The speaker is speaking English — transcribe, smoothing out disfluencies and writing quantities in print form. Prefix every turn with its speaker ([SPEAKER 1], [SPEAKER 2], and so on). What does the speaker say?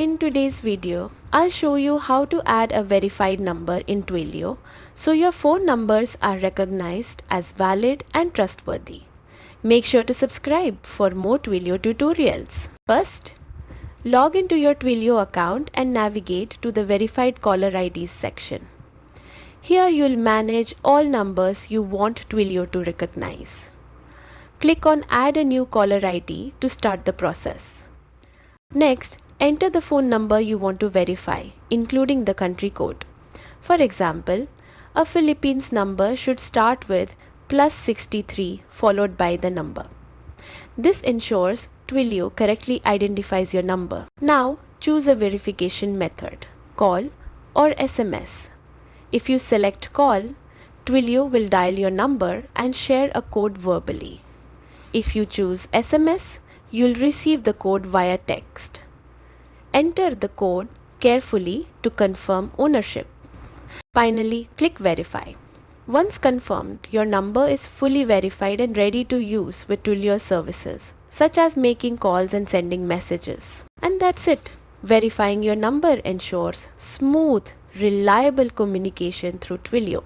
[SPEAKER 1] In today's video, I'll show you how to add a verified number in Twilio so your phone numbers are recognized as valid and trustworthy. Make sure to subscribe for more Twilio tutorials. First, log into your Twilio account and navigate to the Verified Caller IDs section. Here you'll manage all numbers you want Twilio to recognize. Click on Add a new caller ID to start the process. Next, enter the phone number you want to verify, including the country code. For example, a Philippines number should start with +63 followed by the number. This ensures Twilio correctly identifies your number. Now, choose a verification method, call or SMS. If you select call, Twilio will dial your number and share a code verbally. If you choose SMS, you'll receive the code via text. Enter the code carefully to confirm ownership. Finally, click Verify. Once confirmed, your number is fully verified and ready to use with Twilio services, such as making calls and sending messages. And that's it. Verifying your number ensures smooth, reliable communication through Twilio.